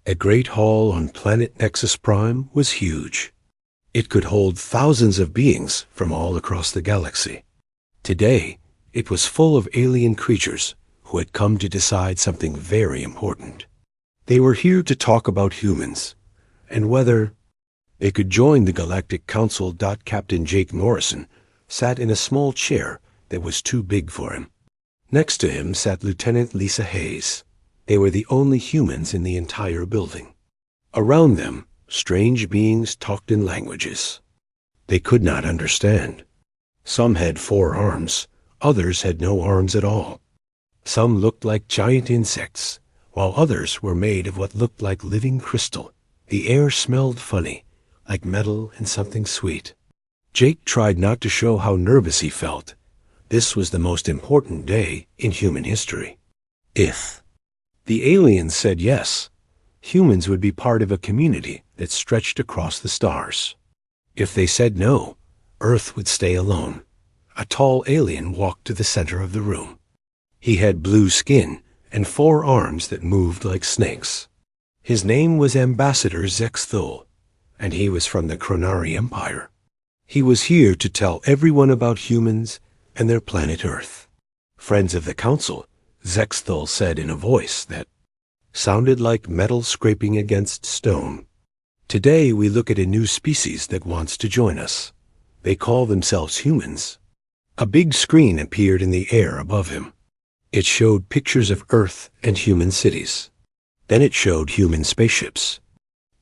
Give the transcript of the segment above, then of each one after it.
A great hall on planet Nexus Prime was huge. It could hold thousands of beings from all across the galaxy. Today, it was full of alien creatures who had come to decide something very important. They were here to talk about humans, and whether they could join the Galactic Council. Captain Jake Morrison sat in a small chair that was too big for him. Next to him sat Lieutenant Lisa Hayes. They were the only humans in the entire building. Around them, strange beings talked in languages they could not understand. Some had 4 arms, others had no arms at all. Some looked like giant insects, while others were made of what looked like living crystal. The air smelled funny, like metal and something sweet. Jake tried not to show how nervous he felt. This was the most important day in human history. If the aliens said yes, humans would be part of a community that stretched across the stars. If they said no, Earth would stay alone. A tall alien walked to the center of the room. He had blue skin and 4 arms that moved like snakes. His name was Ambassador Zexthul, and he was from the Chronari Empire. He was here to tell everyone about humans and their planet Earth. Friends of the Council, Zexthul said in a voice that sounded like metal scraping against stone. Today we look at a new species that wants to join us. They call themselves humans. A big screen appeared in the air above him. It showed pictures of Earth and human cities. Then it showed human spaceships.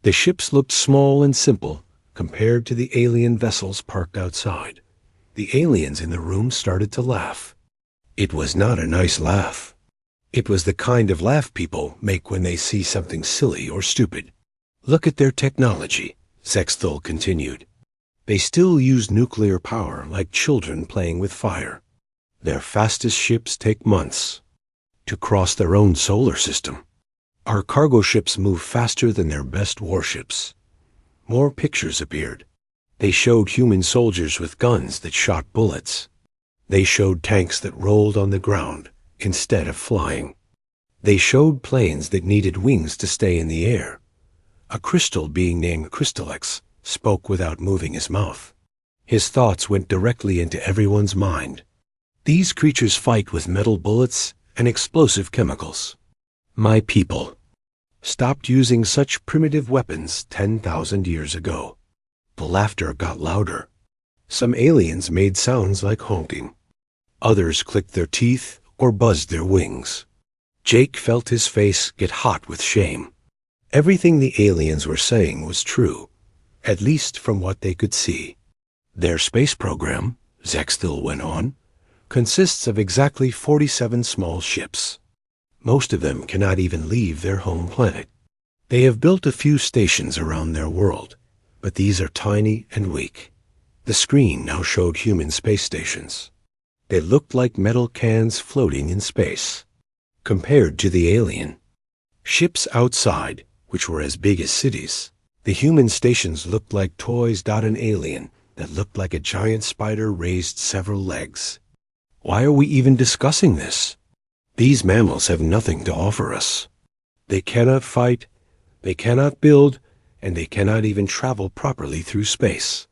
The ships looked small and simple compared to the alien vessels parked outside. The aliens in the room started to laugh. It was not a nice laugh. It was the kind of laugh people make when they see something silly or stupid. Look at their technology, Zexthul continued. They still use nuclear power like children playing with fire. Their fastest ships take months to cross their own solar system. Our cargo ships move faster than their best warships. More pictures appeared. They showed human soldiers with guns that shot bullets. They showed tanks that rolled on the ground instead of flying. They showed planes that needed wings to stay in the air. A crystal being named Crystalex spoke without moving his mouth. His thoughts went directly into everyone's mind. These creatures fight with metal bullets and explosive chemicals. My people stopped using such primitive weapons 10,000 years ago. The laughter got louder. Some aliens made sounds like honking. Others clicked their teeth or buzzed their wings. Jake felt his face get hot with shame. Everything the aliens were saying was true, at least from what they could see. Their space program, Zexthul went on, consists of exactly 47 small ships. Most of them cannot even leave their home planet. They have built a few stations around their world, but these are tiny and weak. The screen now showed human space stations. They looked like metal cans floating in space. Compared to the alien ships outside, which were as big as cities, the human stations looked like toys. An alien that looked like a giant spider raised several legs. Why are we even discussing this? These mammals have nothing to offer us. They cannot fight, they cannot build, and they cannot even travel properly through space.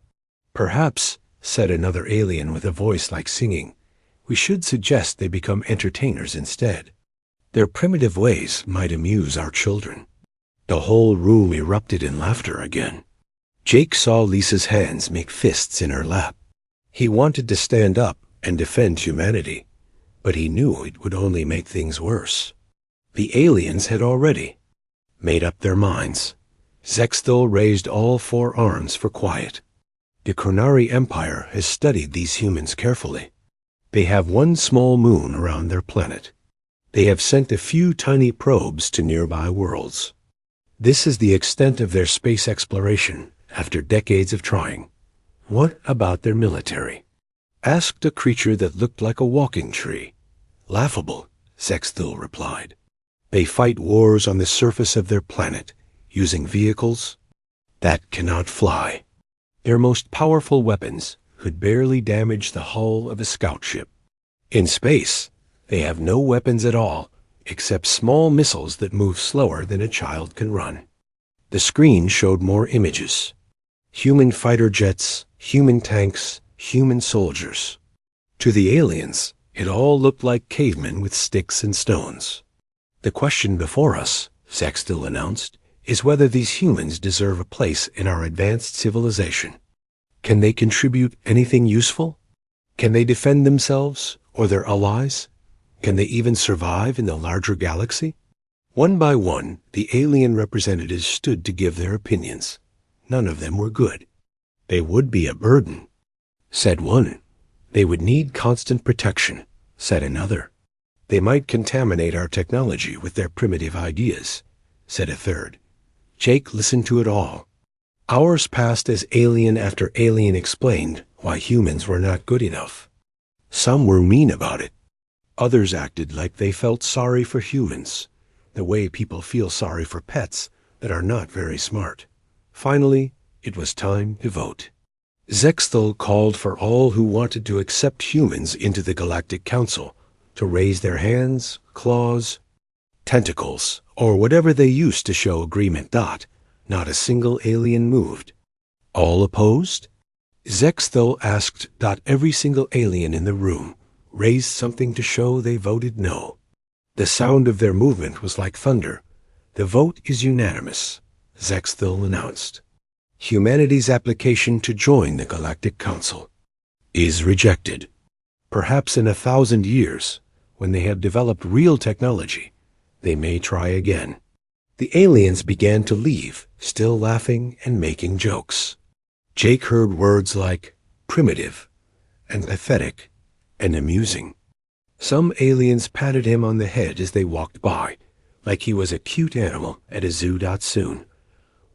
Perhaps, said another alien with a voice like singing, we should suggest they become entertainers instead. Their primitive ways might amuse our children. The whole room erupted in laughter again. Jake saw Lisa's hands make fists in her lap. He wanted to stand up and defend humanity, but he knew it would only make things worse. The aliens had already made up their minds. Zexthul raised all 4 arms for quiet. The Chronari Empire has studied these humans carefully. They have one small moon around their planet. They have sent a few tiny probes to nearby worlds. This is the extent of their space exploration after decades of trying. What about their military? Asked a creature that looked like a walking tree. Laughable, Zexthul replied. They fight wars on the surface of their planet, using vehicles that cannot fly. Their most powerful weapons could barely damage the hull of a scout ship. In space, they have no weapons at all except small missiles that move slower than a child can run. The screen showed more images. Human fighter jets, human tanks, human soldiers. To the aliens, it all looked like cavemen with sticks and stones. "The question before us," Zextil announced, "is whether these humans deserve a place in our advanced civilization. Can they contribute anything useful? Can they defend themselves or their allies? Can they even survive in the larger galaxy?" One by one, the alien representatives stood to give their opinions. None of them were good. "They would be a burden," said one. "They would need constant protection," said another. "They might contaminate our technology with their primitive ideas," said a third. Jake listened to it all. Hours passed as alien after alien explained why humans were not good enough. Some were mean about it. Others acted like they felt sorry for humans, the way people feel sorry for pets that are not very smart. Finally, it was time to vote. Zextil called for all who wanted to accept humans into the Galactic Council to raise their hands, claws, tentacles, or whatever they used to show agreement. Not a single alien moved. All opposed? Zextil asked. Every single alien in the room raised something to show they voted no. The sound of their movement was like thunder. "The vote is unanimous," Zextil announced. "Humanity's application to join the Galactic Council is rejected. Perhaps in 1,000 years, when they have developed real technology, they may try again." The aliens began to leave, still laughing and making jokes. Jake heard words like primitive and pathetic and amusing. Some aliens patted him on the head as they walked by, like he was a cute animal at a zoo. Soon,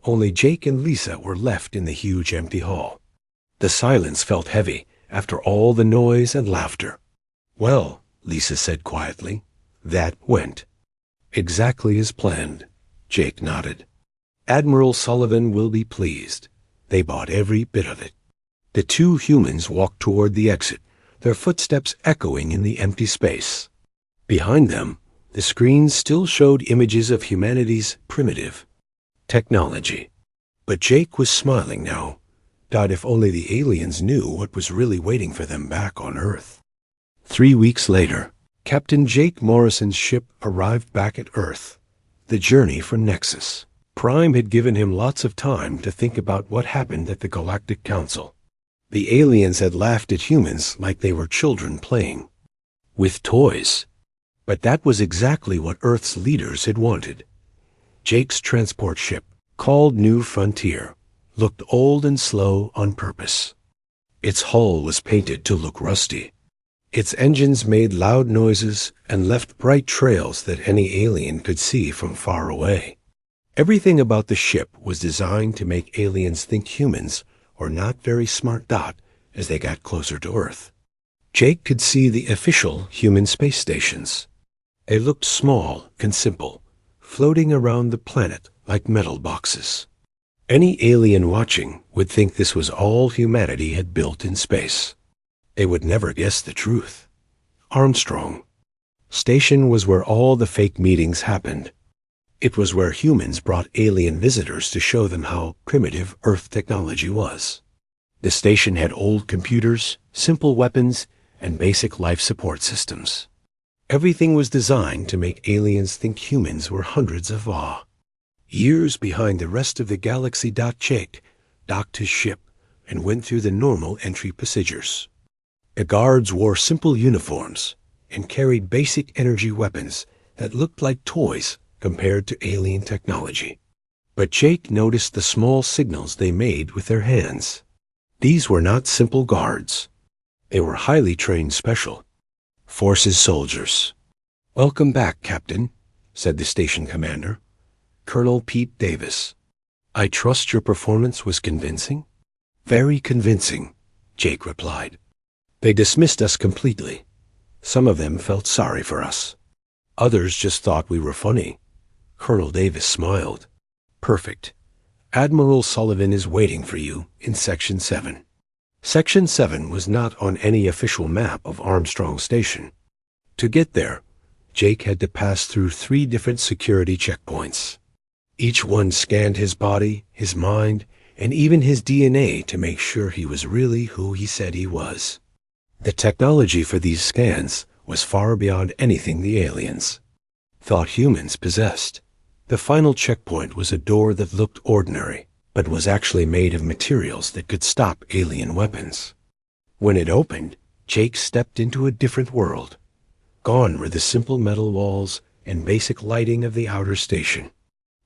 only Jake and Lisa were left in the huge empty hall. The silence felt heavy after all the noise and laughter. "Well," Lisa said quietly, "that went exactly as planned." Jake nodded. "Admiral Sullivan will be pleased. They bought every bit of it." The two humans walked toward the exit, their footsteps echoing in the empty space. Behind them, the screen still showed images of humanity's primitive technology. But Jake was smiling now. If only the aliens knew what was really waiting for them back on Earth. 3 weeks later, Captain Jake Morrison's ship arrived back at Earth. The journey from Nexus. Prime had given him lots of time to think about what happened at the Galactic Council. The aliens had laughed at humans like they were children playing with toys. But that was exactly what Earth's leaders had wanted. Jake's transport ship, called New Frontier, looked old and slow on purpose. Its hull was painted to look rusty. Its engines made loud noises and left bright trails that any alien could see from far away. Everything about the ship was designed to make aliens think humans were not very smart. As they got closer to Earth, Jake could see the official human space stations. They looked small and simple, floating around the planet like metal boxes. Any alien watching would think this was all humanity had built in space. They would never guess the truth. Armstrong Station was where all the fake meetings happened. It was where humans brought alien visitors to show them how primitive Earth technology was. The station had old computers, simple weapons, and basic life support systems. Everything was designed to make aliens think humans were hundreds of awe. Years behind the rest of the galaxy. Jake docked his ship and went through the normal entry procedures. The guards wore simple uniforms and carried basic energy weapons that looked like toys compared to alien technology. But Jake noticed the small signals they made with their hands. These were not simple guards. They were highly trained special forces soldiers. "Welcome back, Captain," said the station commander, Colonel Pete Davis. "I trust your performance was convincing?" "Very convincing," Jake replied. "They dismissed us completely. Some of them felt sorry for us. Others just thought we were funny." Colonel Davis smiled. "Perfect. Admiral Sullivan is waiting for you in Section 7. Section 7 was not on any official map of Armstrong Station. To get there, Jake had to pass through 3 different security checkpoints. Each one scanned his body, his mind, and even his DNA to make sure he was really who he said he was. The technology for these scans was far beyond anything the aliens thought humans possessed. The final checkpoint was a door that looked ordinary, but was actually made of materials that could stop alien weapons. When it opened, Jake stepped into a different world. Gone were the simple metal walls and basic lighting of the outer station.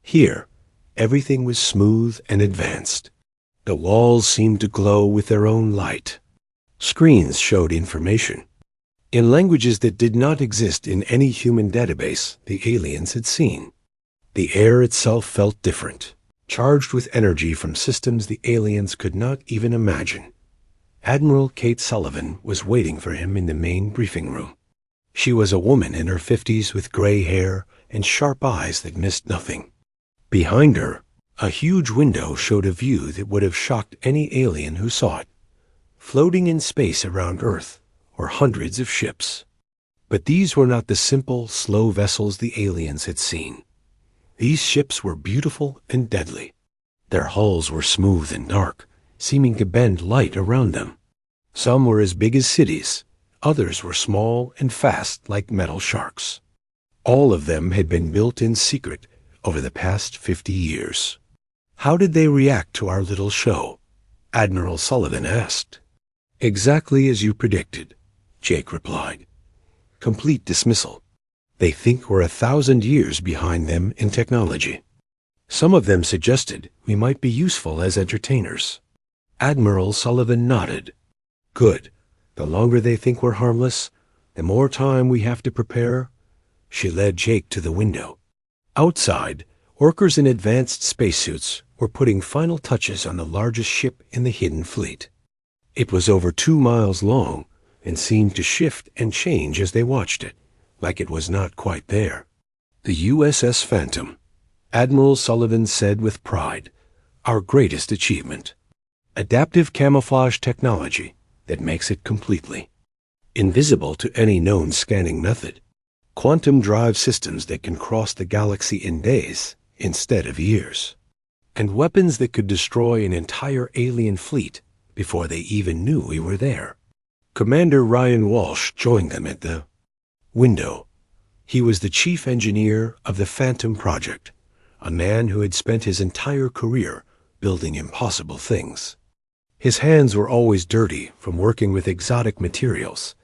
Here, everything was smooth and advanced. The walls seemed to glow with their own light. Screens showed information in languages that did not exist in any human database the aliens had seen. The air itself felt different, charged with energy from systems the aliens could not even imagine. Admiral Kate Sullivan was waiting for him in the main briefing room. She was a woman in her 50s with gray hair and sharp eyes that missed nothing. Behind her, a huge window showed a view that would have shocked any alien who saw it. Floating in space around Earth were hundreds of ships. But these were not the simple, slow vessels the aliens had seen. These ships were beautiful and deadly. Their hulls were smooth and dark, seeming to bend light around them. Some were as big as cities. Others were small and fast like metal sharks. All of them had been built in secret over the past 50 years. How did they react to our little show? Admiral Sullivan asked. Exactly as you predicted, Jake replied. Complete dismissal. They think we're 1,000 years behind them in technology. Some of them suggested we might be useful as entertainers. Admiral Sullivan nodded. Good. The longer they think we're harmless, the more time we have to prepare. She led Jake to the window. Outside, workers in advanced spacesuits were putting final touches on the largest ship in the hidden fleet. It was over 2 miles long and seemed to shift and change as they watched it, like it was not quite there. The USS Phantom, Admiral Sullivan said with pride, our greatest achievement. Adaptive camouflage technology that makes it completely invisible to any known scanning method. Quantum drive systems that can cross the galaxy in days instead of years. And weapons that could destroy an entire alien fleet before they even knew we were there. Commander Ryan Walsh joined them at the window. He was the chief engineer of the Phantom Project, a man who had spent his entire career building impossible things. His hands were always dirty from working with exotic materials,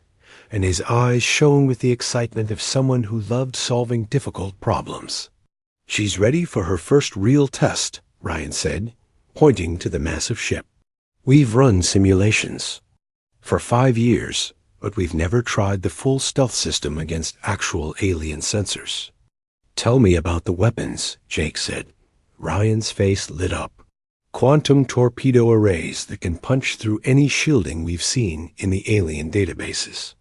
and his eyes shone with the excitement of someone who loved solving difficult problems. She's ready for her first real test, Ryan said, pointing to the massive ship. We've run simulations for 5 years, but we've never tried the full stealth system against actual alien sensors. Tell me about the weapons, Jake said. Ryan's face lit up. Quantum torpedo arrays that can punch through any shielding we've seen in the alien databases.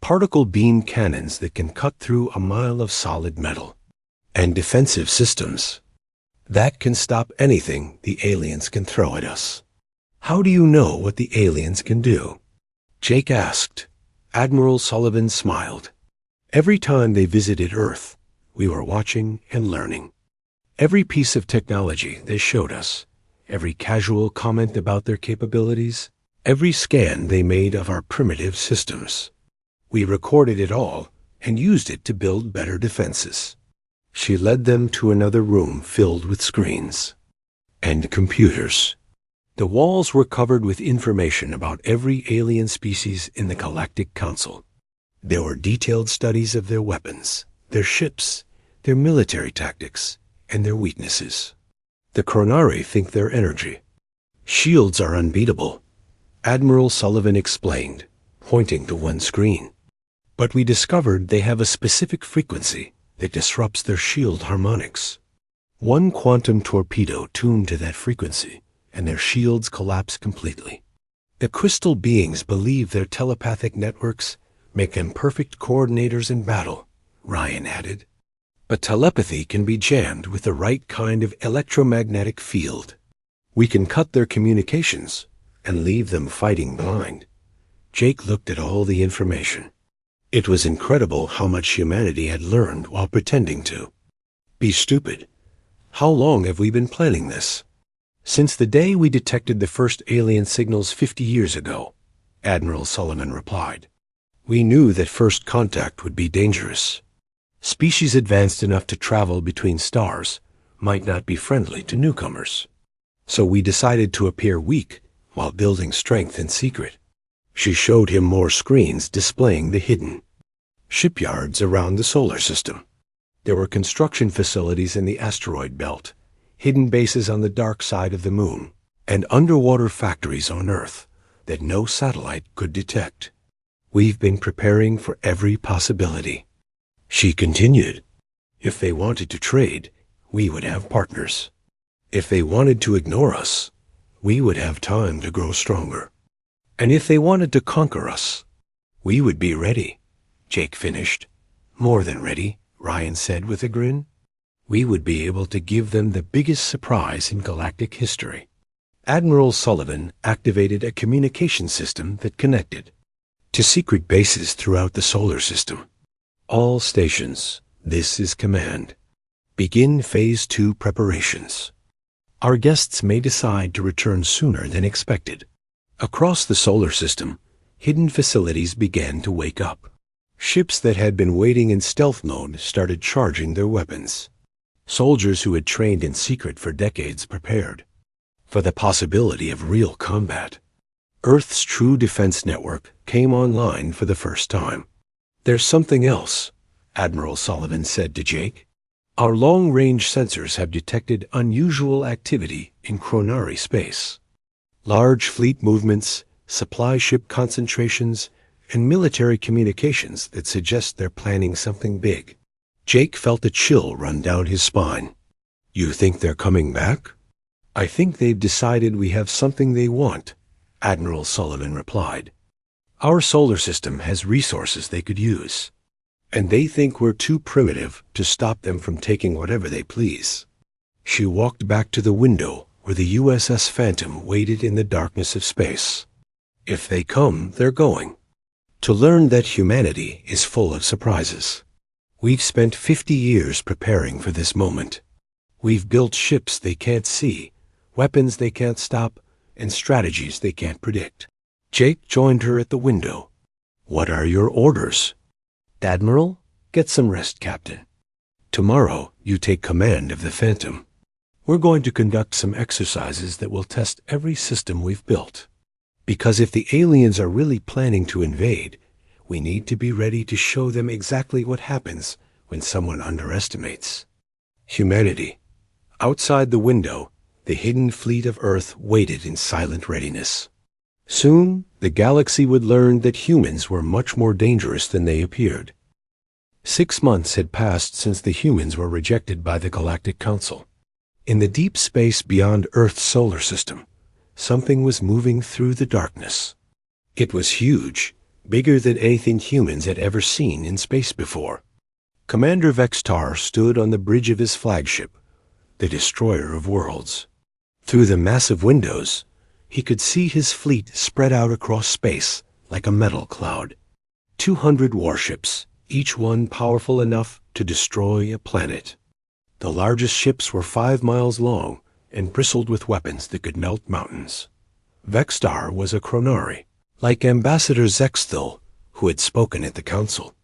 Particle beam cannons that can cut through a mile of solid metal. And defensive systems that can stop anything the aliens can throw at us. How do you know what the aliens can do? Jake asked. Admiral Sullivan smiled. Every time they visited Earth, we were watching and learning. Every piece of technology they showed us, every casual comment about their capabilities, every scan they made of our primitive systems. We recorded it all and used it to build better defenses. She led them to another room filled with screens and computers. The walls were covered with information about every alien species in the Galactic Council. There were detailed studies of their weapons, their ships, their military tactics, and their weaknesses. The Chronari think they're energy. Shields are unbeatable, Admiral Sullivan explained, pointing to one screen. But we discovered they have a specific frequency that disrupts their shield harmonics. One quantum torpedo tuned to that frequency, and their shields collapse completely. The crystal beings believe their telepathic networks make them perfect coordinators in battle, Ryan added. But telepathy can be jammed with the right kind of electromagnetic field. We can cut their communications and leave them fighting blind. Jake looked at all the information. It was incredible how much humanity had learned while pretending to be stupid. How long have we been planning this? Since the day we detected the first alien signals 50 years ago, Admiral Sullivan replied. We knew that first contact would be dangerous. Species advanced enough to travel between stars might not be friendly to newcomers. So we decided to appear weak while building strength in secret. She showed him more screens displaying the hidden shipyards around the solar system. There were construction facilities in the asteroid belt, hidden bases on the dark side of the moon, and underwater factories on Earth that no satellite could detect. We've been preparing for every possibility. She continued. If they wanted to trade, we would have partners. If they wanted to ignore us, we would have time to grow stronger. And if they wanted to conquer us, we would be ready, Jake finished. More than ready, Ryan said with a grin. We would be able to give them the biggest surprise in galactic history. Admiral Sullivan activated a communication system that connected to secret bases throughout the solar system. All stations, this is command. Begin Phase 2 preparations. Our guests may decide to return sooner than expected. Across the solar system, hidden facilities began to wake up. Ships that had been waiting in stealth mode started charging their weapons. Soldiers who had trained in secret for decades prepared for the possibility of real combat. Earth's true defense network came online for the first time. There's something else, Admiral Sullivan said to Jake. Our long-range sensors have detected unusual activity in Chronari space. Large fleet movements, supply ship concentrations, and military communications that suggest they're planning something big. Jake felt a chill run down his spine. You think they're coming back? I think they've decided we have something they want, Admiral Sullivan replied. Our solar system has resources they could use, and they think we're too primitive to stop them from taking whatever they please. She walked back to the window where the USS Phantom waited in the darkness of space. If they come, they're going. To learn that humanity is full of surprises. We've spent 50 years preparing for this moment. We've built ships they can't see, weapons they can't stop, and strategies they can't predict. Jake joined her at the window. What are your orders? Admiral, get some rest, Captain. Tomorrow, you take command of the Phantom. We're going to conduct some exercises that will test every system we've built. Because if the aliens are really planning to invade, we need to be ready to show them exactly what happens when someone underestimates humanity. Outside the window, the hidden fleet of Earth waited in silent readiness. Soon, the galaxy would learn that humans were much more dangerous than they appeared. 6 months had passed since the humans were rejected by the Galactic Council. In the deep space beyond Earth's solar system, something was moving through the darkness. It was huge, bigger than anything humans had ever seen in space before. Commander Vextar stood on the bridge of his flagship, the Destroyer of Worlds. Through the massive windows, he could see his fleet spread out across space like a metal cloud. 200 warships, each one powerful enough to destroy a planet. The largest ships were 5 miles long and bristled with weapons that could melt mountains. Vextar was a Chronari, like Ambassador Zexthul, who had spoken at the council.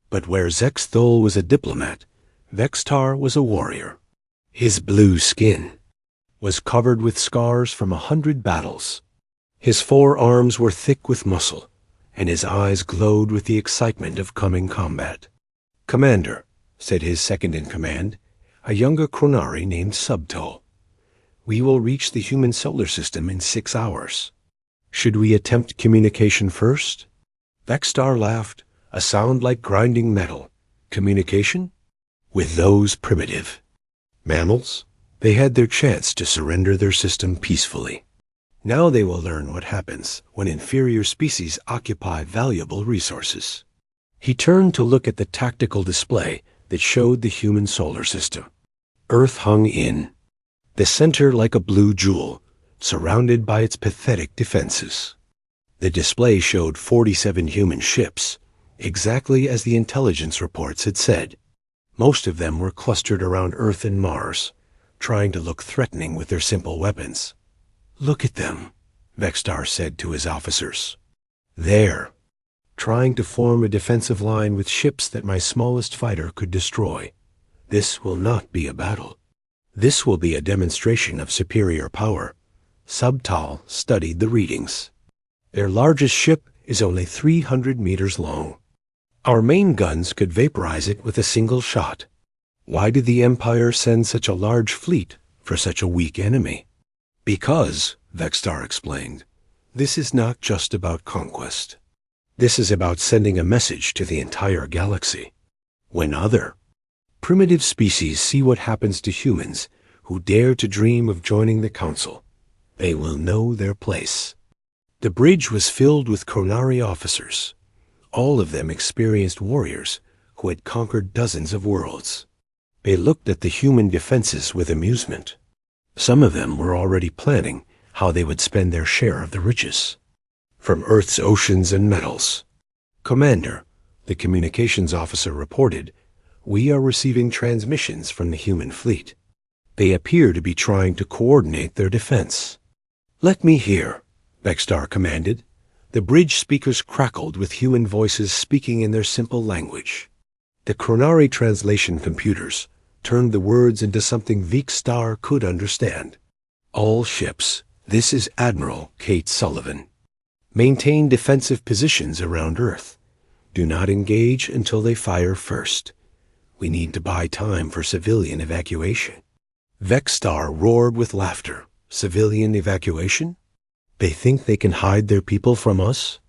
But where Zexthul was a diplomat, Vextar was a warrior. His blue skin was covered with scars from 100 battles. His forearms were thick with muscle, and his eyes glowed with the excitement of coming combat. Commander, said his second-in-command, a younger Chronari named Subtol. We will reach the human solar system in 6 hours. Should we attempt communication first? Vextar laughed, a sound like grinding metal. Communication? With those primitive mammals? They had their chance to surrender their system peacefully. Now they will learn what happens when inferior species occupy valuable resources. He turned to look at the tactical display that showed the human solar system. Earth hung in, the center like a blue jewel, surrounded by its pathetic defenses. The display showed 47 human ships, exactly as the intelligence reports had said. Most of them were clustered around Earth and Mars, trying to look threatening with their simple weapons. "Look at them," Vextar said to his officers. "There, trying to form a defensive line with ships that my smallest fighter could destroy. This will not be a battle. This will be a demonstration of superior power." Subtal studied the readings. "Their largest ship is only 300 meters long. Our main guns could vaporize it with a single shot. Why did the Empire send such a large fleet for such a weak enemy?" "Because," Vextar explained, "this is not just about conquest. This is about sending a message to the entire galaxy. When other primitive species see what happens to humans who dare to dream of joining the Council, they will know their place." The bridge was filled with Chronari officers, all of them experienced warriors who had conquered dozens of worlds. They looked at the human defenses with amusement. Some of them were already planning how they would spend their share of the riches from Earth's oceans and metals. "Commander," the communications officer reported, "we are receiving transmissions from the human fleet. They appear to be trying to coordinate their defense." "Let me hear," Vextar commanded. The bridge speakers crackled with human voices speaking in their simple language. The Chronari translation computers turned the words into something Vextar could understand. "All ships, this is Admiral Kate Sullivan. Maintain defensive positions around Earth. Do not engage until they fire first. We need to buy time for civilian evacuation." Vextar roared with laughter. "Civilian evacuation? They think they can hide their people from us?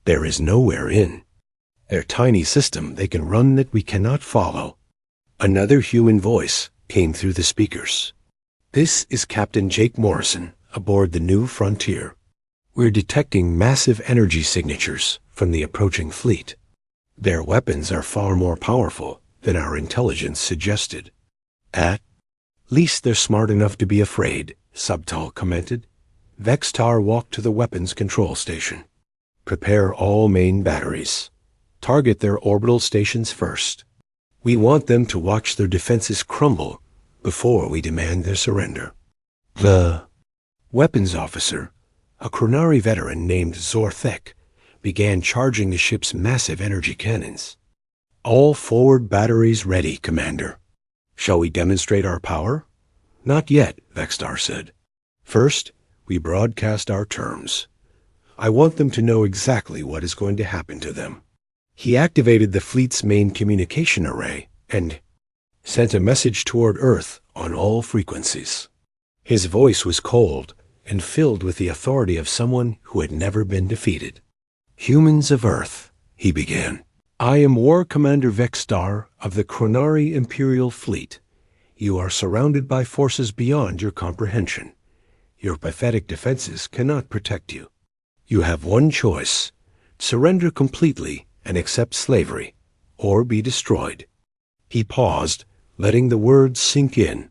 There is nowhere in their tiny system they can run that we cannot follow." Another human voice came through the speakers. "This is Captain Jake Morrison aboard the New Frontier. We're detecting massive energy signatures from the approaching fleet. Their weapons are far more powerful than our intelligence suggested. At least they're smart enough to be afraid," Subtal commented. Vextar walked to the weapons control station. "Prepare all main batteries. Target their orbital stations first. We want them to watch their defenses crumble before we demand their surrender." The weapons officer, a Chronari veteran named Zorthek, began charging the ship's massive energy cannons. "All forward batteries ready, Commander." "Shall we demonstrate our power?" "Not yet," Vextar said. "First, we broadcast our terms. I want them to know exactly what is going to happen to them." He activated the fleet's main communication array and sent a message toward Earth on all frequencies. His voice was cold and filled with the authority of someone who had never been defeated. "Humans of Earth," he began, "I am War Commander Vextar of the Chronari Imperial Fleet. You are surrounded by forces beyond your comprehension. Your pathetic defenses cannot protect you. You have one choice: surrender completely and accept slavery, or be destroyed." He paused, letting the words sink in.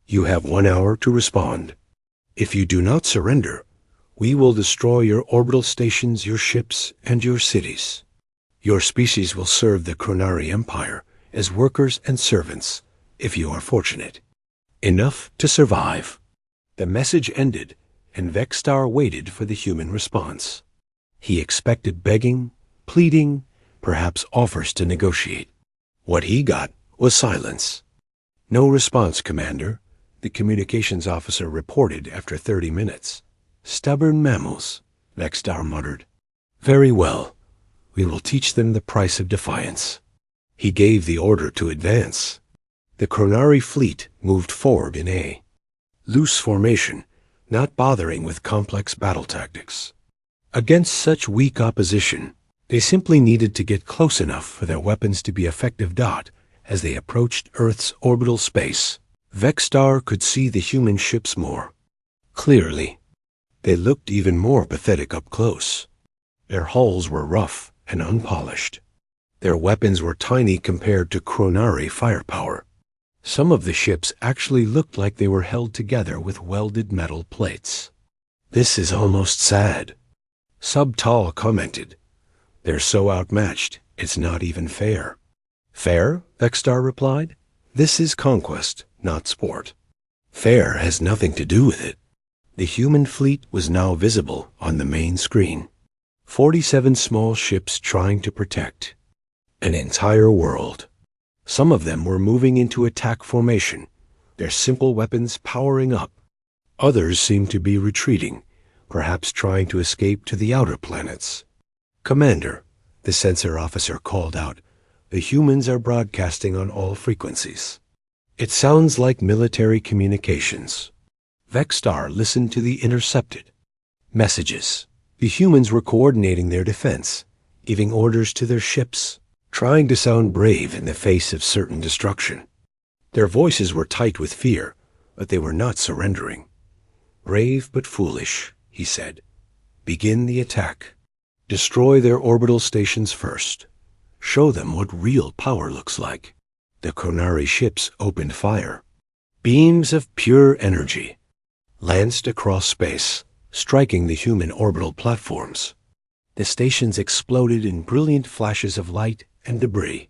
"You have 1 hour to respond. If you do not surrender, we will destroy your orbital stations, your ships, and your cities. Your species will serve the Chronari Empire as workers and servants, if you are fortunate enough to survive." The message ended, and Vextar waited for the human response. He expected begging, pleading, perhaps offers to negotiate. What he got was silence. "No response, Commander," the communications officer reported after 30 minutes. "Stubborn mammals," Vextar muttered. "Very well. We will teach them the price of defiance." He gave the order to advance. The Chronari fleet moved forward in a loose formation, not bothering with complex battle tactics. Against such weak opposition, they simply needed to get close enough for their weapons to be effective as they approached Earth's orbital space. Vextar could see the human ships more clearly. They looked even more pathetic up close. Their hulls were rough and unpolished. Their weapons were tiny compared to Chronari firepower. Some of the ships actually looked like they were held together with welded metal plates. "This is almost sad," Subtal commented. "They're so outmatched, It's not even fair. Fair? Vexstar replied. This is conquest, not sport. Fair has nothing to do with it. The human fleet was now visible on the main screen. 47 small ships trying to protect an entire world. Some of them were moving into attack formation, their simple weapons powering up. Others seemed to be retreating, perhaps trying to escape to the outer planets. Commander, the sensor officer called out, the humans are broadcasting on all frequencies. It sounds like military communications. Vexstar listened to the intercepted messages. The humans were coordinating their defense, giving orders to their ships, trying to sound brave in the face of certain destruction. Their voices were tight with fear, but they were not surrendering. Brave but foolish, he said. Begin the attack. Destroy their orbital stations first. Show them what real power looks like. The Chronari ships opened fire. Beams of pure energy lanced across space, striking the human orbital platforms. The stations exploded in brilliant flashes of light and debris.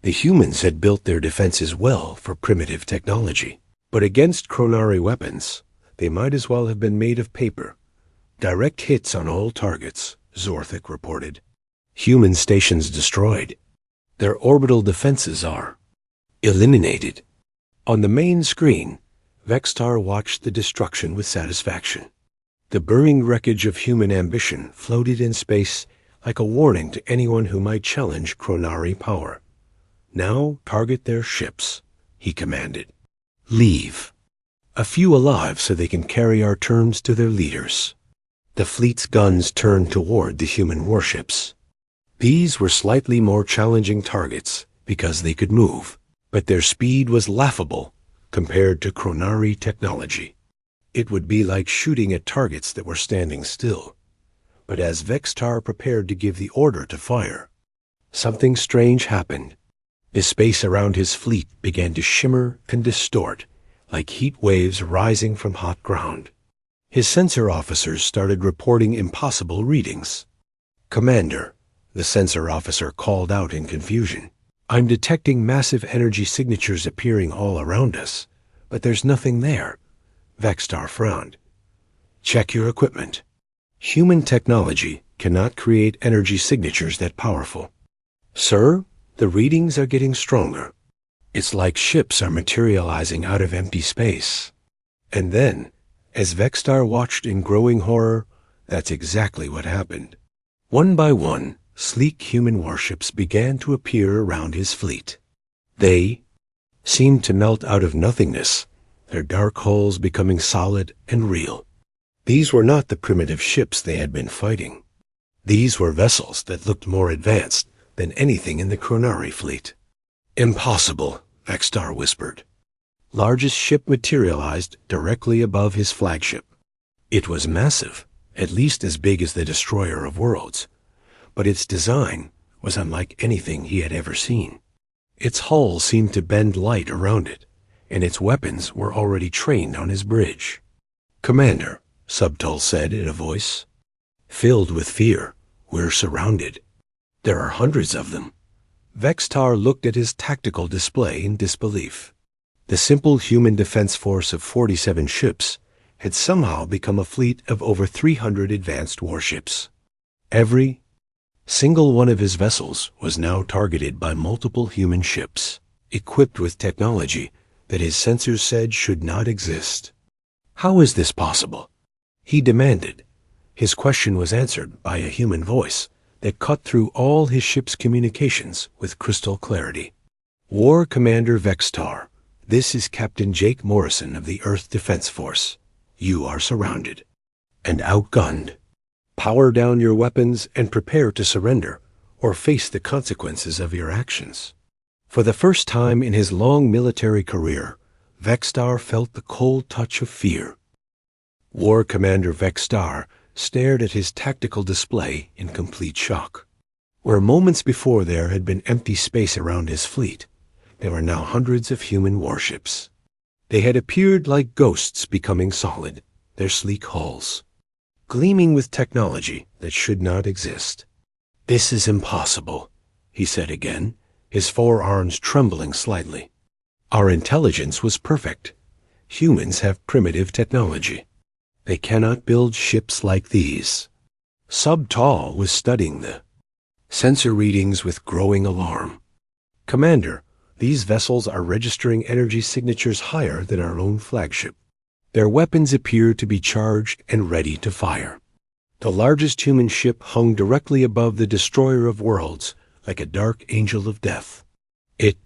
The humans had built their defenses well for primitive technology, but against Chronari weapons, they might as well have been made of paper. Direct hits on all targets, Zorthik reported. Human stations destroyed. Their orbital defenses are eliminated. On the main screen, Vexstar watched the destruction with satisfaction. The burning wreckage of human ambition floated in space like a warning to anyone who might challenge Chronari power. Now target their ships, he commanded. Leave. A few alive so they can carry our terms to their leaders. The fleet's guns turned toward the human warships. These were slightly more challenging targets because they could move, but their speed was laughable compared to Chronari technology. It would be like shooting at targets that were standing still. But as Vexstar prepared to give the order to fire, something strange happened. The space around his fleet began to shimmer and distort, like heat waves rising from hot ground. His sensor officers started reporting impossible readings. Commander, the sensor officer called out in confusion. I'm detecting massive energy signatures appearing all around us, but there's nothing there. Vexstar frowned. Check your equipment. Human technology cannot create energy signatures that powerful. Sir, the readings are getting stronger. It's like ships are materializing out of empty space. And then, as Vexstar watched in growing horror, that's exactly what happened. One by one, sleek human warships began to appear around his fleet. They seemed to melt out of nothingness, their dark hulls becoming solid and real. These were not the primitive ships they had been fighting. These were vessels that looked more advanced than anything in the Chronari fleet. Impossible, Vexstar whispered. Largest ship materialized directly above his flagship. It was massive, at least as big as the Destroyer of Worlds, but its design was unlike anything he had ever seen. Its hull seemed to bend light around it, and its weapons were already trained on his bridge. Commander, Subtul said in a voice, filled with fear, we're surrounded. There are hundreds of them. Vexstar looked at his tactical display in disbelief. The simple human defense force of 47 ships had somehow become a fleet of over 300 advanced warships. Every single one of his vessels was now targeted by multiple human ships, equipped with technology that his sensors said should not exist. How is this possible? He demanded. His question was answered by a human voice that cut through all his ship's communications with crystal clarity. War Commander Vexstar, this is Captain Jake Morrison of the Earth Defense Force. You are surrounded and outgunned. Power down your weapons and prepare to surrender or face the consequences of your actions. For the first time in his long military career, Vexstar felt the cold touch of fear. War Commander Vexstar stared at his tactical display in complete shock. Where moments before there had been empty space around his fleet, there were now hundreds of human warships. They had appeared like ghosts becoming solid, their sleek hulls gleaming with technology that should not exist. This is impossible, he said again, his forearms trembling slightly. Our intelligence was perfect. Humans have primitive technology. They cannot build ships like these. Subtal was studying the sensor readings with growing alarm. Commander, these vessels are registering energy signatures higher than our own flagship. Their weapons appear to be charged and ready to fire. The largest human ship hung directly above the destroyer of worlds, like a dark angel of death. It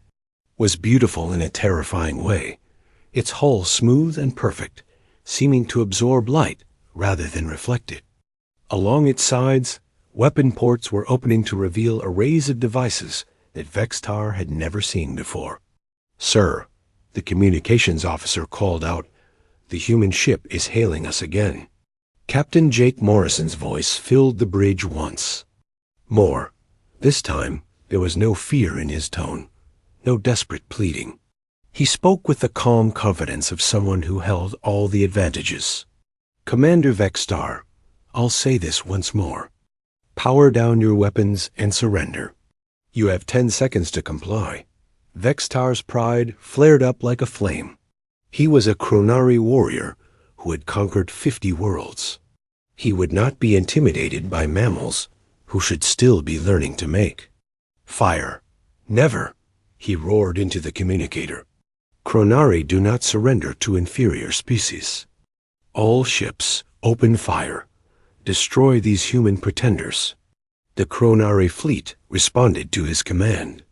was beautiful in a terrifying way, its hull smooth and perfect, seeming to absorb light rather than reflect it. Along its sides, weapon ports were opening to reveal arrays of devices that Vextar had never seen before. "Sir," the communications officer called out, "the human ship is hailing us again." Captain Jake Morrison's voice filled the bridge once more. This time, there was no fear in his tone, no desperate pleading. He spoke with the calm confidence of someone who held all the advantages. "Commander Vextar, I'll say this once more. Power down your weapons and surrender. You have 10 seconds to comply." Vextar's pride flared up like a flame. He was a Chronari warrior who had conquered 50 worlds. He would not be intimidated by mammals who should still be learning to make. "Fire! Never!" he roared into the communicator. "Chronari do not surrender to inferior species. All ships, open fire. Destroy these human pretenders." The Chronari fleet responded to his command.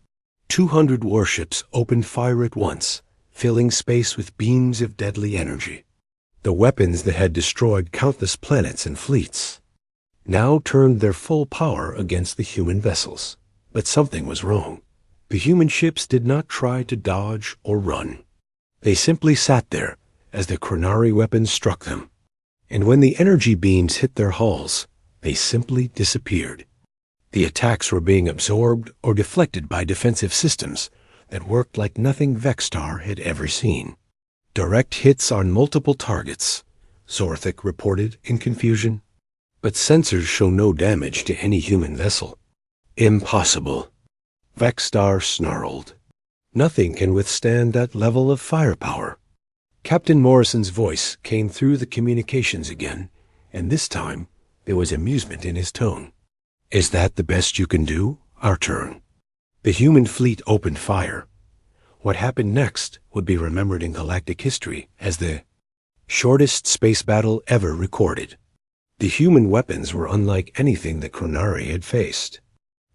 200 warships opened fire at once, filling space with beams of deadly energy. The weapons that had destroyed countless planets and fleets now turned their full power against the human vessels. But something was wrong. The human ships did not try to dodge or run. They simply sat there as the Chronari weapons struck them. And when the energy beams hit their hulls, they simply disappeared. The attacks were being absorbed or deflected by defensive systems that worked like nothing Vextar had ever seen. "Direct hits on multiple targets," Zorthik reported in confusion. "But sensors show no damage to any human vessel." "Impossible," Vextar snarled. "Nothing can withstand that level of firepower." Captain Morrison's voice came through the communications again, and this time there was amusement in his tone. "Is that the best you can do? Our turn." The human fleet opened fire. What happened next would be remembered in galactic history as the shortest space battle ever recorded. The human weapons were unlike anything that Chronari had faced.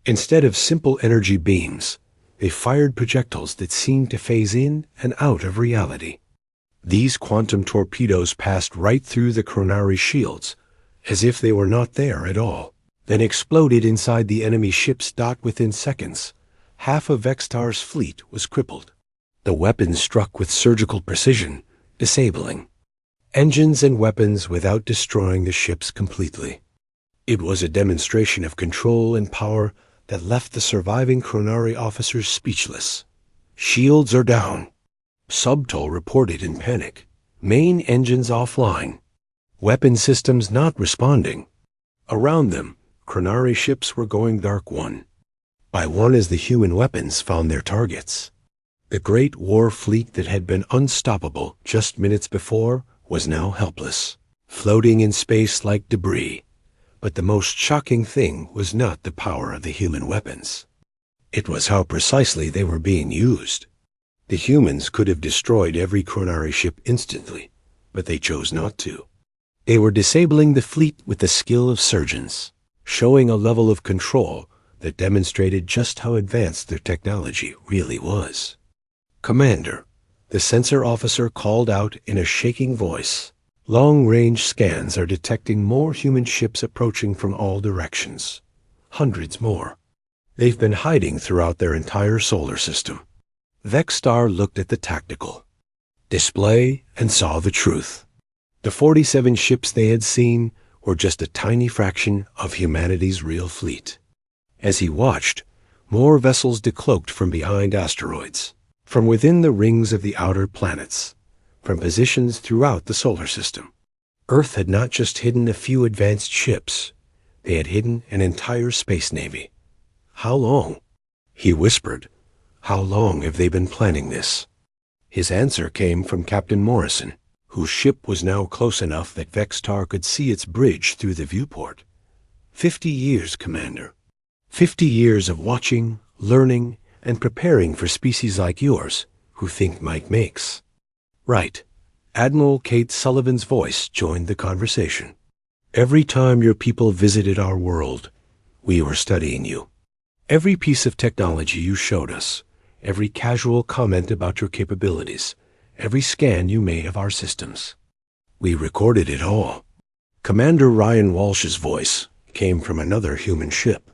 Instead of simple energy beams, they fired projectiles that seemed to phase in and out of reality. These quantum torpedoes passed right through the Chronari shields, as if they were not there at all, then exploded inside the enemy ships. Within seconds, half of Vextar's fleet was crippled. The weapons struck with surgical precision, disabling engines and weapons without destroying the ships completely. It was a demonstration of control and power that left the surviving Chronari officers speechless. "Shields are down," Subtol reported in panic. "Main engines offline. Weapon systems not responding." Around them, Chronari ships were going dark one by one as the human weapons found their targets. The great war fleet that had been unstoppable just minutes before was now helpless, floating in space like debris. But the most shocking thing was not the power of the human weapons. It was how precisely they were being used. The humans could have destroyed every Chronari ship instantly, but they chose not to. They were disabling the fleet with the skill of surgeons, showing a level of control that demonstrated just how advanced their technology really was. "Commander," the sensor officer called out in a shaking voice, "long-range scans are detecting more human ships approaching from all directions. Hundreds more. They've been hiding throughout their entire solar system." Vextar looked at the tactical display and saw the truth. The 47 ships they had seen were just a tiny fraction of humanity's real fleet. As he watched, more vessels decloaked from behind asteroids, from within the rings of the outer planets, from positions throughout the solar system. Earth had not just hidden a few advanced ships, they had hidden an entire space navy. How long? He whispered, "How long have they been planning this?" His answer came from Captain Morrison, whose ship was now close enough that Vextar could see its bridge through the viewport. 50 years, Commander. 50 years of watching, learning, and preparing for species like yours, who think might makes. Right. Admiral Kate Sullivan's voice joined the conversation. Every time your people visited our world, we were studying you. Every piece of technology you showed us, every casual comment about your capabilities, every scan you made of our systems. We recorded it all. Commander Ryan Walsh's voice came from another human ship.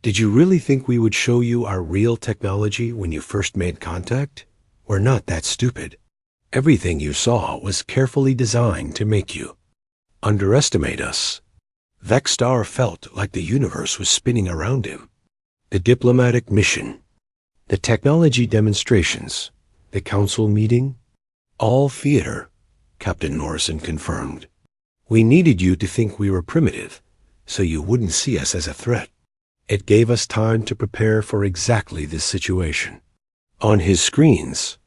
Did you really think we would show you our real technology when you first made contact? We're not that stupid. Everything you saw was carefully designed to make you underestimate us. Vextar felt like the universe was spinning around him. The diplomatic mission, the technology demonstrations, the council meeting, all theater, Captain Morrison confirmed. We needed you to think we were primitive, so you wouldn't see us as a threat. It gave us time to prepare for exactly this situation. On his screens,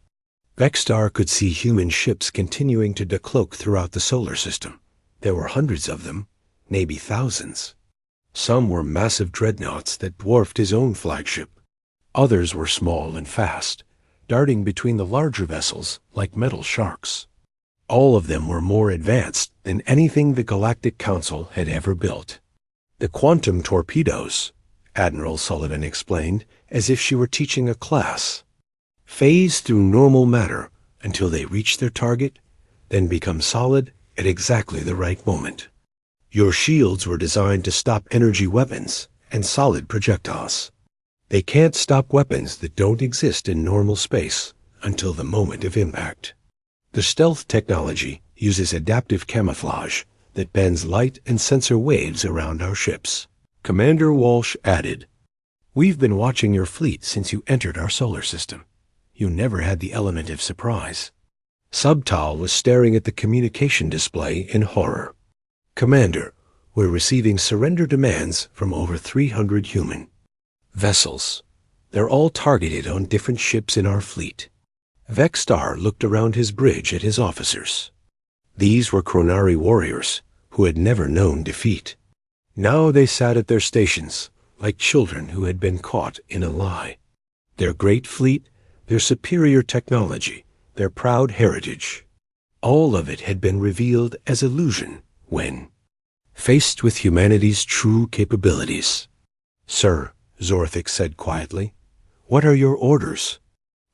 Vextar could see human ships continuing to decloak throughout the solar system. There were hundreds of them, maybe thousands. Some were massive dreadnoughts that dwarfed his own flagship. Others were small and fast, darting between the larger vessels like metal sharks. All of them were more advanced than anything the Galactic Council had ever built. The quantum torpedoes, Admiral Sullivan explained, as if she were teaching a class, phase through normal matter until they reach their target, then become solid at exactly the right moment. Your shields were designed to stop energy weapons and solid projectiles. They can't stop weapons that don't exist in normal space until the moment of impact. The stealth technology uses adaptive camouflage that bends light and sensor waves around our ships. Commander Walsh added, "We've been watching your fleet since you entered our solar system. You never had the element of surprise." Subtal was staring at the communication display in horror. "Commander, we're receiving surrender demands from over 300 human vessels. They're all targeted on different ships in our fleet." Vextar looked around his bridge at his officers. These were Chronari warriors who had never known defeat. Now they sat at their stations like children who had been caught in a lie. Their great fleet, their superior technology, their proud heritage, all of it had been revealed as illusion when faced with humanity's true capabilities. "Sir," Zorthik said quietly, "what are your orders?"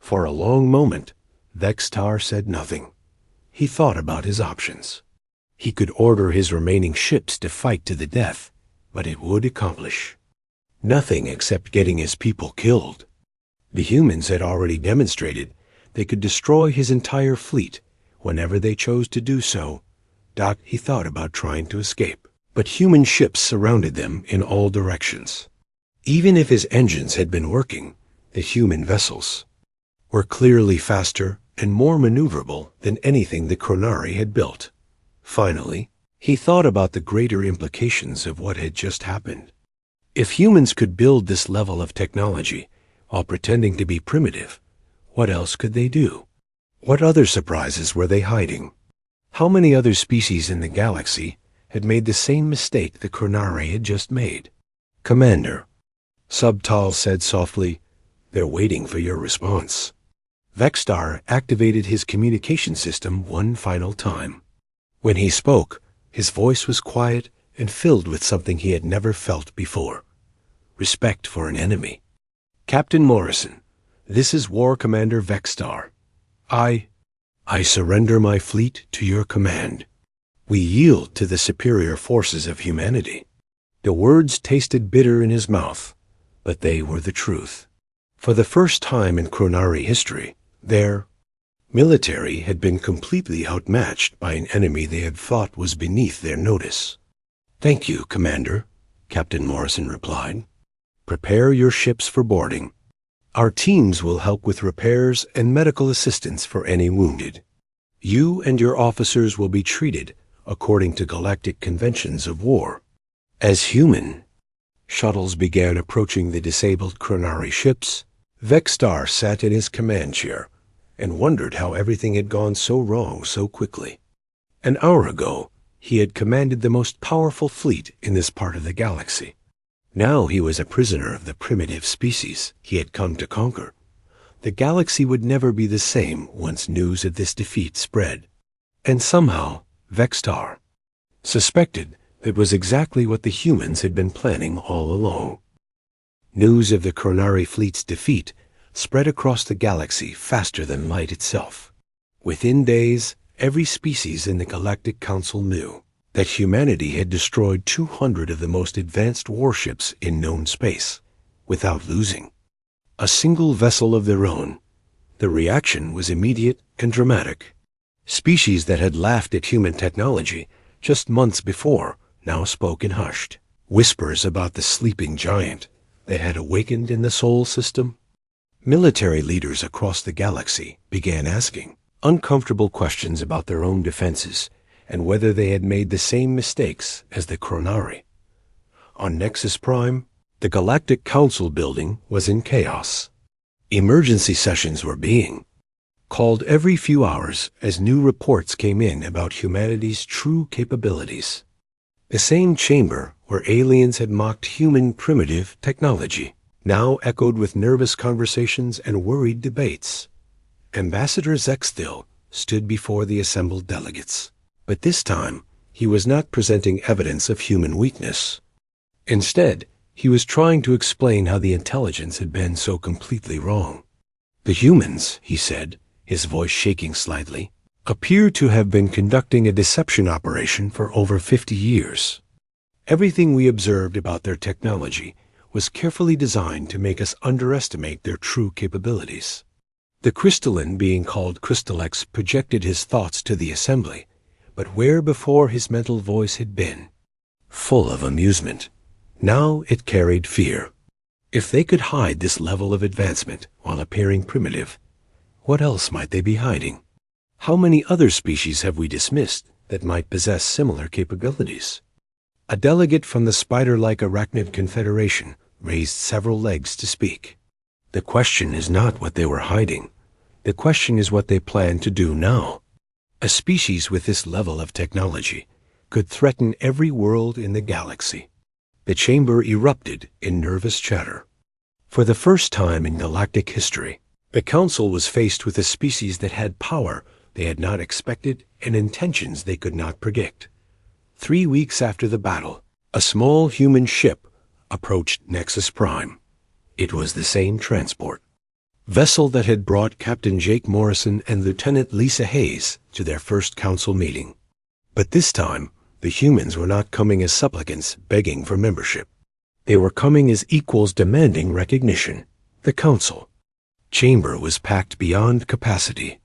For a long moment, Vextar said nothing. He thought about his options. He could order his remaining ships to fight to the death, but it would accomplish nothing except getting his people killed. The humans had already demonstrated they could destroy his entire fleet whenever they chose to do so. He thought about trying to escape, but human ships surrounded them in all directions. Even if his engines had been working, the human vessels were clearly faster and more maneuverable than anything the Chronari had built. Finally, he thought about the greater implications of what had just happened. If humans could build this level of technology while pretending to be primitive, what else could they do? What other surprises were they hiding? How many other species in the galaxy had made the same mistake the Chronari had just made? "Commander," Subtal said softly, "they're waiting for your response." Vextar activated his communication system one final time. When he spoke, his voice was quiet and filled with something he had never felt before: respect for an enemy. "Captain Morrison, this is War Commander Vextar. I surrender my fleet to your command. We yield to the superior forces of humanity." The words tasted bitter in his mouth, but they were the truth. For the first time in Chronari history, their military had been completely outmatched by an enemy they had thought was beneath their notice. "Thank you, Commander," Captain Morrison replied. "Prepare your ships for boarding. Our teams will help with repairs and medical assistance for any wounded. You and your officers will be treated according to galactic conventions of war." As human shuttles began approaching the disabled Chronari ships, Vexstar sat in his command chair and wondered how everything had gone so wrong so quickly. An hour ago, he had commanded the most powerful fleet in this part of the galaxy. Now he was a prisoner of the primitive species he had come to conquer. The galaxy would never be the same once news of this defeat spread. And somehow, Vexstar suspected that was exactly what the humans had been planning all along. News of the Chronari fleet's defeat spread across the galaxy faster than light itself. Within days, every species in the Galactic Council knew that humanity had destroyed 200 of the most advanced warships in known space, without losing a single vessel of their own. The reaction was immediate and dramatic. Species that had laughed at human technology just months before now spoke in hushed whispers about the sleeping giant that had awakened in the Sol system. Military leaders across the galaxy began asking uncomfortable questions about their own defenses and whether they had made the same mistakes as the Chronari. On Nexus Prime, the Galactic Council building was in chaos. Emergency sessions were being called every few hours as new reports came in about humanity's true capabilities. The same chamber where aliens had mocked human primitive technology now echoed with nervous conversations and worried debates. Ambassador Zextil stood before the assembled delegates, but this time he was not presenting evidence of human weakness. Instead, he was trying to explain how the intelligence had been so completely wrong. The humans, he said, his voice shaking slightly, appear to have been conducting a deception operation for over 50 years. Everything we observed about their technology was carefully designed to make us underestimate their true capabilities. The crystalline being called Crystalex projected his thoughts to the assembly, but where before his mental voice had been full of amusement, now it carried fear. If they could hide this level of advancement while appearing primitive, what else might they be hiding? How many other species have we dismissed that might possess similar capabilities? A delegate from the spider-like Arachnid Confederation raised several legs to speak. The question is not what they were hiding. The question is what they plan to do now. A species with this level of technology could threaten every world in the galaxy. The chamber erupted in nervous chatter. For the first time in galactic history, the Council was faced with a species that had power they had not expected and intentions they could not predict. 3 weeks after the battle, a small human ship approached Nexus Prime. It was the same transport vessel that had brought Captain Jake Morrison and Lieutenant Lisa Hayes to their first Council meeting. But this time, the humans were not coming as supplicants begging for membership. They were coming as equals demanding recognition. The Council chamber was packed beyond capacity.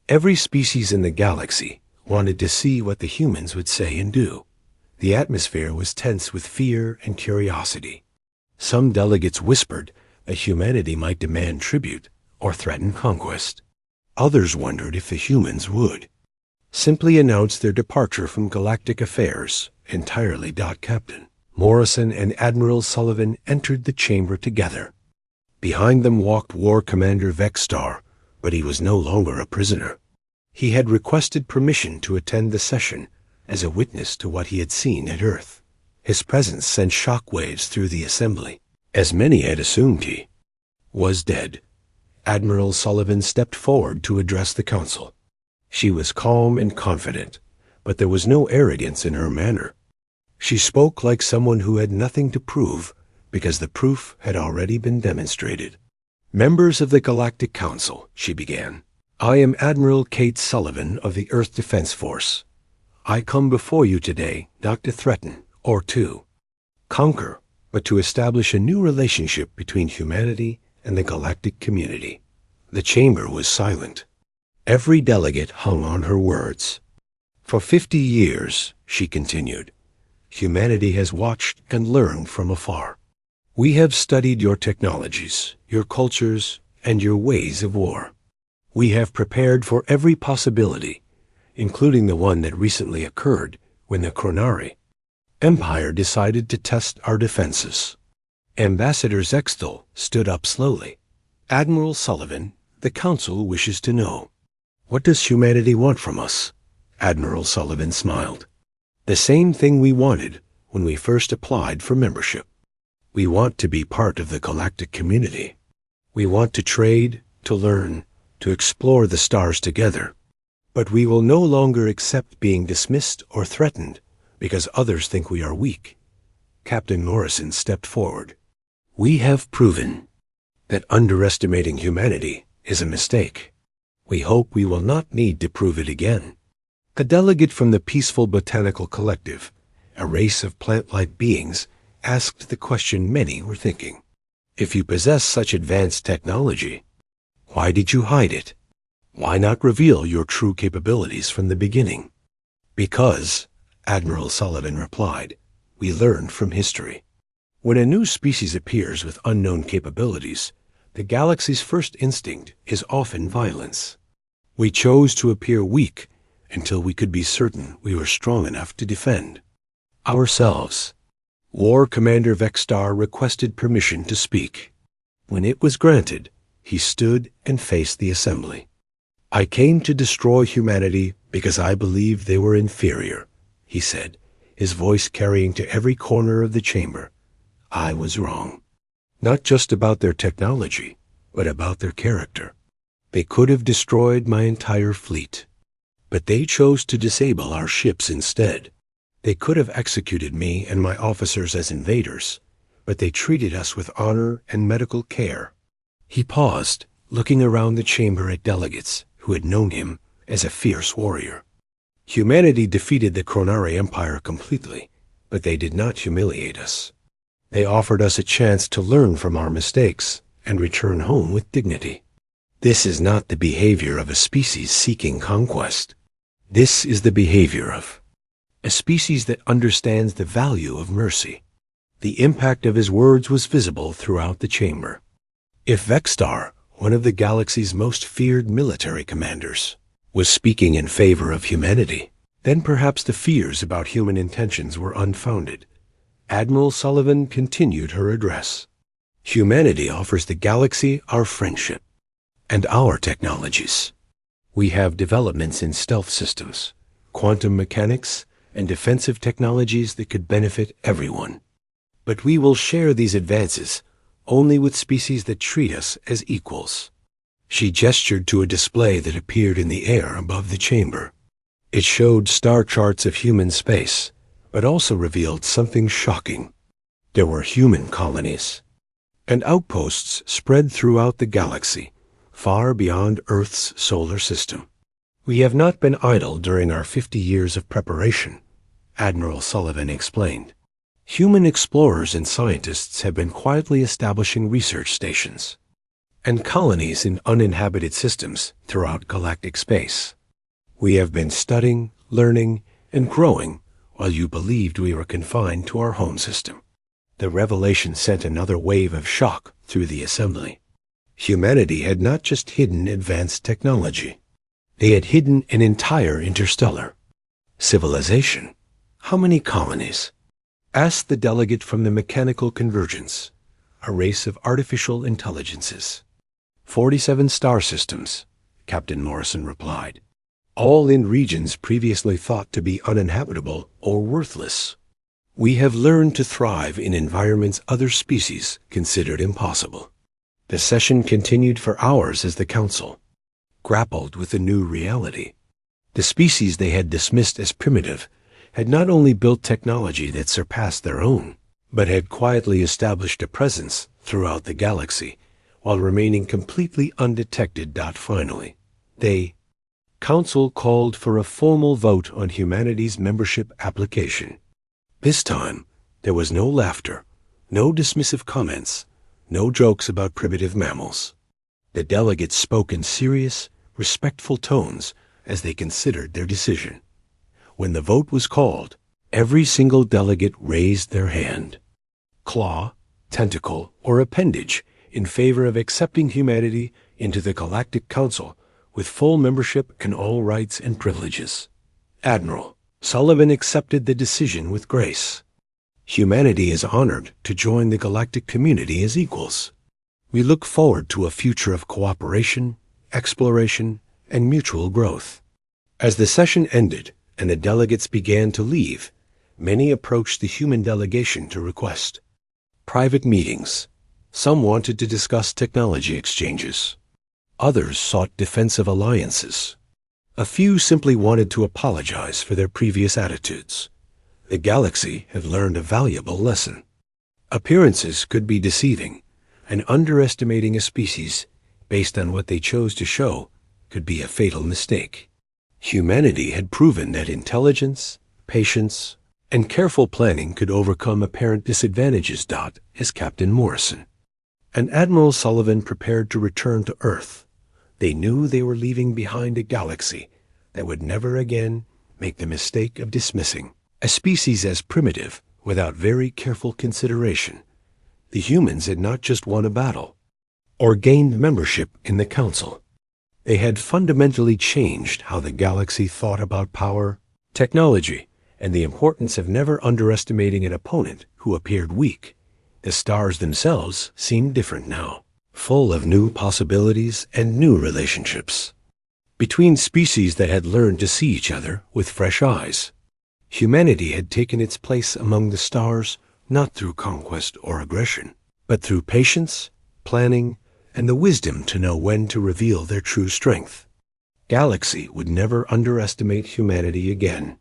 Every species in the galaxy wanted to see what the humans would say and do. The atmosphere was tense with fear and curiosity. Some delegates whispered that humanity might demand tribute or threaten conquest. Others wondered if the humans would simply announce their departure from galactic affairs entirely. Captain Morrison and Admiral Sullivan entered the chamber together. Behind them walked War Commander Vexstar, but he was no longer a prisoner. He had requested permission to attend the session as a witness to what he had seen at Earth. His presence sent shockwaves through the assembly, as many had assumed he was dead. Admiral Sullivan stepped forward to address the Council. She was calm and confident, but there was no arrogance in her manner. She spoke like someone who had nothing to prove, because the proof had already been demonstrated. Members of the Galactic Council, she began, I am Admiral Kate Sullivan of the Earth Defense Force. I come before you today not to threaten or to conquer, but to establish a new relationship between humanity and the galactic community. The chamber was silent. Every delegate hung on her words. For 50 years, she continued, humanity has watched and learned from afar. We have studied your technologies, your cultures, and your ways of war. We have prepared for every possibility, including the one that recently occurred when the Chronari Empire decided to test our defenses. Ambassador Zextel stood up slowly. Admiral Sullivan, the Council wishes to know. What does humanity want from us? Admiral Sullivan smiled. The same thing we wanted when we first applied for membership. We want to be part of the galactic community. We want to trade, to learn, to explore the stars together. But we will no longer accept being dismissed or threatened because others think we are weak. Captain Morrison stepped forward. We have proven that underestimating humanity is a mistake. We hope we will not need to prove it again. A delegate from the Peaceful Botanical Collective, a race of plant-like beings, asked the question many were thinking. If you possess such advanced technology, why did you hide it? Why not reveal your true capabilities from the beginning? Because, Admiral Sullivan replied, we learn from history. When a new species appears with unknown capabilities, the galaxy's first instinct is often violence. We chose to appear weak until we could be certain we were strong enough to defend ourselves. War Commander Vexstar requested permission to speak. When it was granted, he stood and faced the assembly. I came to destroy humanity because I believed they were inferior, he said, his voice carrying to every corner of the chamber. I was wrong. Not just about their technology, but about their character. They could have destroyed my entire fleet, but they chose to disable our ships instead. They could have executed me and my officers as invaders, but they treated us with honor and medical care. He paused, looking around the chamber at delegates who had known him as a fierce warrior. Humanity defeated the Chronari Empire completely, but they did not humiliate us. They offered us a chance to learn from our mistakes and return home with dignity. This is not the behavior of a species seeking conquest. This is the behavior of a species that understands the value of mercy. The impact of his words was visible throughout the chamber. If Vexstar, one of the galaxy's most feared military commanders, was speaking in favor of humanity, then perhaps the fears about human intentions were unfounded. Admiral Sullivan continued her address. Humanity offers the galaxy our friendship and our technologies. We have developments in stealth systems, quantum mechanics, and defensive technologies that could benefit everyone. But we will share these advances only with species that treat us as equals. She gestured to a display that appeared in the air above the chamber. It showed star charts of human space, but also revealed something shocking. There were human colonies and outposts spread throughout the galaxy, far beyond Earth's solar system. We have not been idle during our 50 years of preparation, Admiral Sullivan explained. Human explorers and scientists have been quietly establishing research stations and colonies in uninhabited systems throughout galactic space. We have been studying, learning, and growing while you believed we were confined to our home system. The revelation sent another wave of shock through the assembly. Humanity had not just hidden advanced technology. They had hidden an entire interstellar civilization. How many colonies? Asked the delegate from the Mechanical Convergence, a race of artificial intelligences. 47 star systems, Captain Morrison replied, all in regions previously thought to be uninhabitable or worthless. We have learned to thrive in environments other species considered impossible. The session continued for hours as the Council grappled with a new reality. The species they had dismissed as primitive had not only built technology that surpassed their own, but had quietly established a presence throughout the galaxy while remaining completely undetected. Finally, the Council called for a formal vote on humanity's membership application. This time, there was no laughter, no dismissive comments, no jokes about primitive mammals. The delegates spoke in serious, respectful tones as they considered their decision. When the vote was called, every single delegate raised their hand. Claw, tentacle, or appendage in favor of accepting humanity into the Galactic Council with full membership and all rights and privileges. Admiral Sullivan accepted the decision with grace. Humanity is honored to join the galactic community as equals. We look forward to a future of cooperation, exploration, and mutual growth. As the session ended and the delegates began to leave, many approached the human delegation to request private meetings. Some wanted to discuss technology exchanges. Others sought defensive alliances. A few simply wanted to apologize for their previous attitudes. The galaxy had learned a valuable lesson. Appearances could be deceiving, and underestimating a species based on what they chose to show could be a fatal mistake. Humanity had proven that intelligence, patience, and careful planning could overcome apparent disadvantages. As Captain Morrison and Admiral Sullivan prepared to return to Earth, they knew they were leaving behind a galaxy that would never again make the mistake of dismissing a species as primitive without very careful consideration. The humans had not just won a battle or gained membership in the Council. They had fundamentally changed how the galaxy thought about power, technology, and the importance of never underestimating an opponent who appeared weak. The stars themselves seemed different now, full of new possibilities and new relationships between species that had learned to see each other with fresh eyes. Humanity had taken its place among the stars not through conquest or aggression, but through patience, planning, and the wisdom to know when to reveal their true strength. Galaxy would never underestimate humanity again.